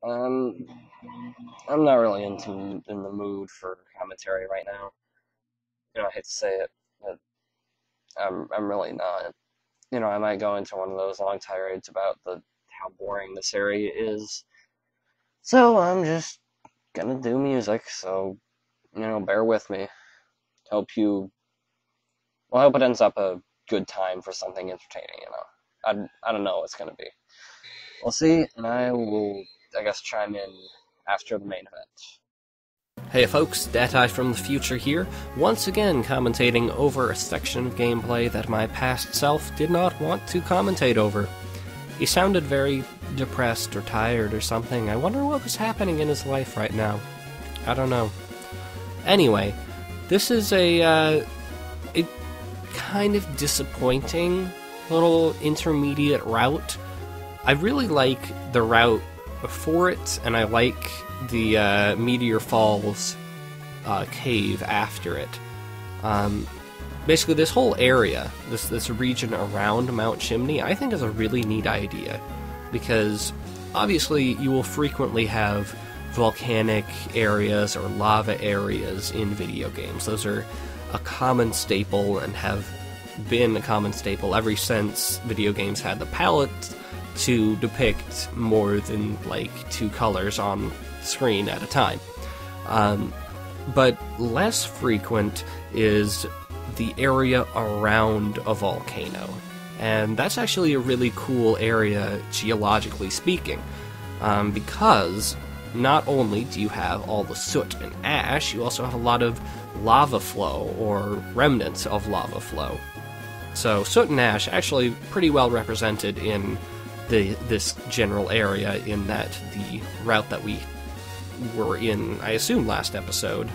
Um, I'm not really in the mood for commentary right now. I hate to say it, but I'm really not. I might go into one of those long tirades about the how boring this area is. So I'm just gonna do music. So bear with me. Hope you. Well, I hope it ends up a good time for something entertaining. I don't know what it's gonna be. We'll see, and I will, I guess, chime in after the main event. Hey folks, Datai from the future here, once again commentating over a section of gameplay that my past self did not want to commentate over. He sounded very depressed or tired or something. I wonder what was happening in his life right now. I don't know. Anyway, this is a kind of disappointing little intermediate route. I really like the route before it, and I like the Meteor Falls cave after it. Basically, this whole area, this region around Mount Chimney, I think is a really neat idea, because obviously you will frequently have volcanic areas or lava areas in video games. Those are a common staple and have been a common staple ever since video games had the palette to depict more than like two colors on screen at a time. But less frequent is the area around a volcano, and that's actually a really cool area geologically speaking, because not only do you have all the soot and ash, you also have a lot of lava flow or remnants of lava flow. So soot and ash actually pretty well represented in this general area, in that the route that we were in, I assume, last episode,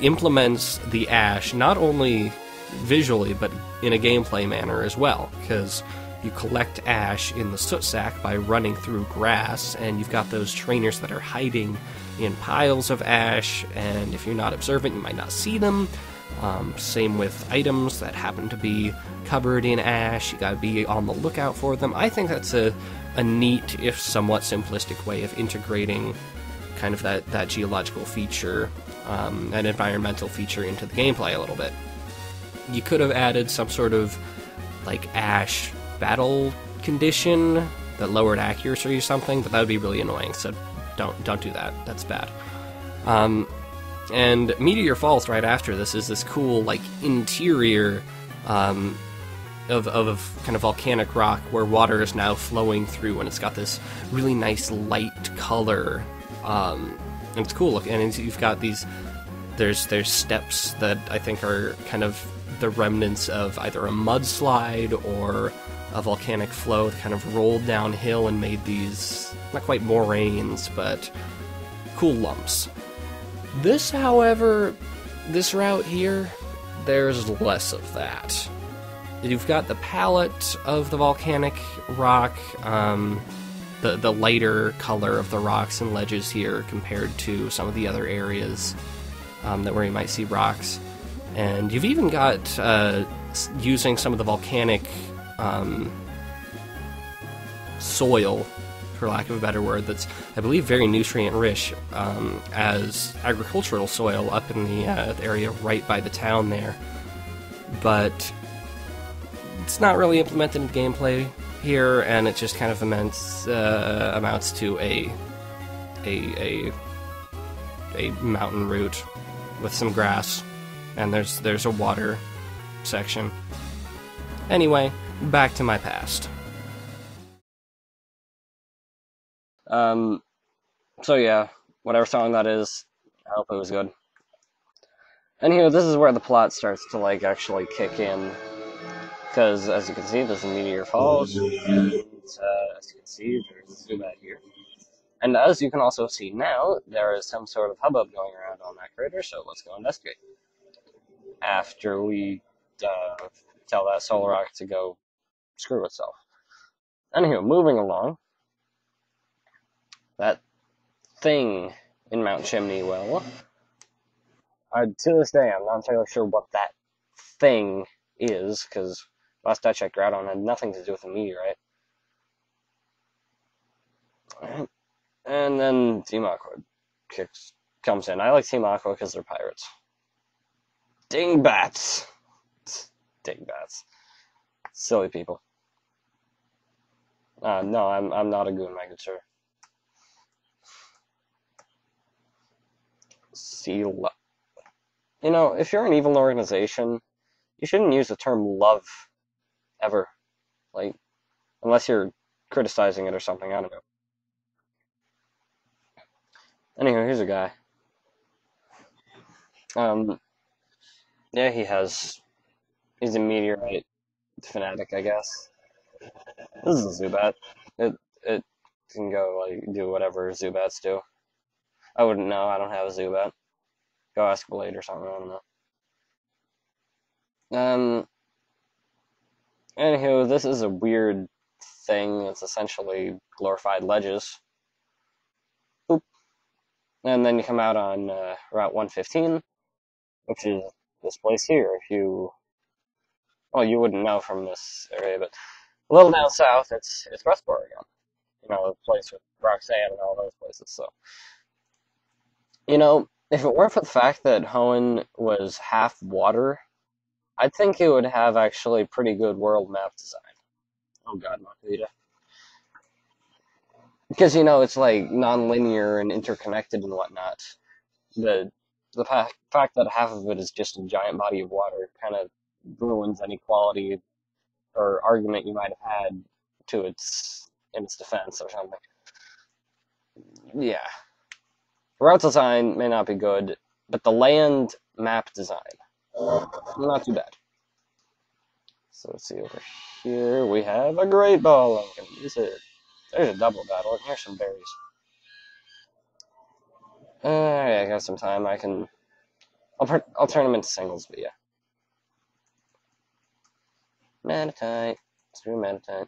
implements the ash not only visually but in a gameplay manner as well, because you collect ash in the soot sack by running through grass, and you've got those trainers that are hiding in piles of ash, and if you're not observant you might not see them. Same with items that happen to be covered in ash, you gotta be on the lookout for them. I think that's a neat, if somewhat simplistic, way of integrating kind of that geological feature, an environmental feature into the gameplay a little bit. You could have added some sort of like ash battle condition that lowered accuracy or something, but that would be really annoying, so don't do that. That's bad. And Meteor Falls right after this is this cool, like, interior of kind of volcanic rock where water is now flowing through, and it's got this really nice light color, and it's cool looking. And you've got these, there's steps that I think are kind of the remnants of either a mudslide or a volcanic flow that kind of rolled downhill and made these, not quite moraines, but cool lumps. This, however, this route here, there's less of that. You've got the palette of the volcanic rock, the lighter color of the rocks and ledges here compared to some of the other areas where you might see rocks. And you've even got, using some of the volcanic soil, for lack of a better word, that's, I believe, very nutrient-rich as agricultural soil up in the area right by the town there. But it's not really implemented in gameplay here, and it just kind of amounts to a mountain route with some grass, and there's a water section. Anyway, back to my past. So yeah, whatever song that is, I hope it was good. Anywho, this is where the plot starts to, like, actually kick in, because, as you can see, there's a Meteor Falls, and, as you can see, there's a zoom out here. And as you can also see now, there is some sort of hubbub going around on that crater, so let's go investigate. After we, tell that solar rocket to go screw itself. Anywho, moving along, that thing in Mount Chimney, well, to this day, I'm not entirely sure what that thing is, because last I checked, Groudon had nothing to do with a meteorite. And then Team Aqua comes in. I like Team Aqua because they're pirates. Dingbats! Dingbats. Silly people. No, I'm not a goon, my good sir. You know, if you're an evil organization, you shouldn't use the term love ever. Like, unless you're criticizing it or something, I don't know. Anyway, here's a guy. Yeah, he's a meteorite fanatic, I guess. This is a Zubat. It can go, like, do whatever Zubats do. I wouldn't know, I don't have a Zubat. Go ask Blade or something, I don't know. Anywho, this is a weird thing. It's essentially glorified ledges. Boop. And then you come out on Route 115, which is this place here. Well, you wouldn't know from this area, but a little down south, it's Rustboro again. You know, the place with Roxanne and all those places. So, you know, if it weren't for the fact that Hoenn was half water, I'd think it would have actually pretty good world map design. Oh god, Makita. Because, you know, it's like non-linear and interconnected and whatnot. The fact that half of it is just a giant body of water kind of ruins any quality or argument you might have had in its defense or something. Yeah. Route design may not be good, but the land map design, not too bad. So let's see over here. We have a great ball. I can use it. There's a double battle, and here's some berries. Alright, I got some time. I'll turn them into singles, but yeah. Manatite. Let's do Manatite.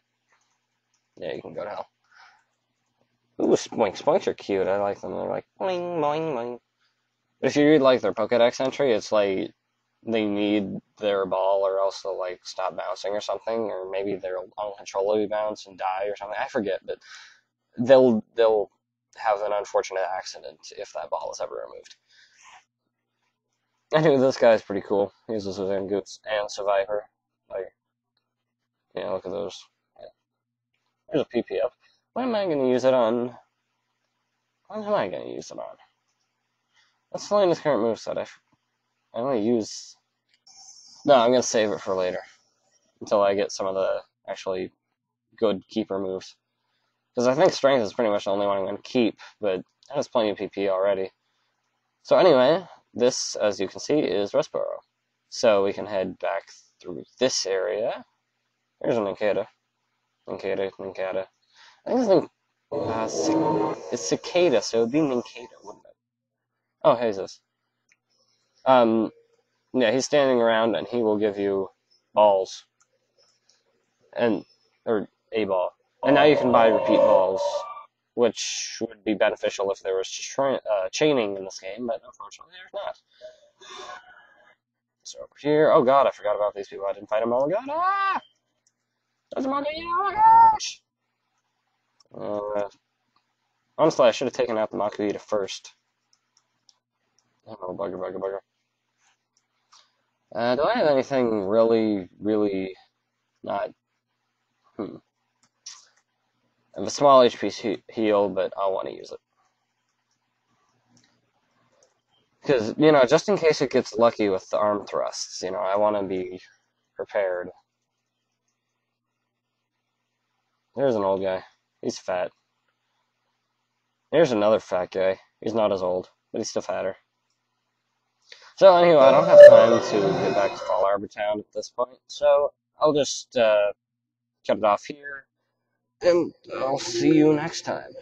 Yeah, you can go to hell. Ooh, Spoink. Spoinks are cute. I like them. They're like, boing, boing, boing. But if you read, like, their Pokedex entry, it's like they need their ball or else they'll, like, stop bouncing or something, or maybe they'll uncontrollably bounce and die or something. I forget, but they'll have an unfortunate accident if that ball is ever removed. Anyway, this guy's pretty cool. He uses his own Goots and Survivor. Like, yeah, look at those. Yeah. There's a PP up. What am I going to use it on? What am I going to use it on? Let's find his current moveset. I only use... No, I'm going to save it for later. Until I get some of the actually good keeper moves. Because I think strength is pretty much the only one I'm going to keep, but it has plenty of PP already. So anyway, this, as you can see, is Rustboro. So we can head back through this area. There's a Nincada. Nincada. I think it's Cicada, so it would be Nincada, wouldn't it? Oh, hey, this. Yeah, he's standing around, and he will give you balls. Or a ball. And now you can buy repeat balls, which would be beneficial if there was chaining in this game, but unfortunately there's not. So over here, oh god, I forgot about these people. I didn't fight them all. Oh god, ah! There's a monkey, oh my gosh! Honestly, I should have taken out the Makuhita first. Oh, bugger. Do I have anything really not... I have a small HP heal, but I want to use it. Because, you know, just in case it gets lucky with the arm thrusts, you know, I want to be prepared. There's an old guy. He's fat. Here's another fat guy. He's not as old, but he's still fatter. So, anyway, I don't have time to get back to Fall Arbor Town at this point, so I'll just cut it off here. And I'll see you next time.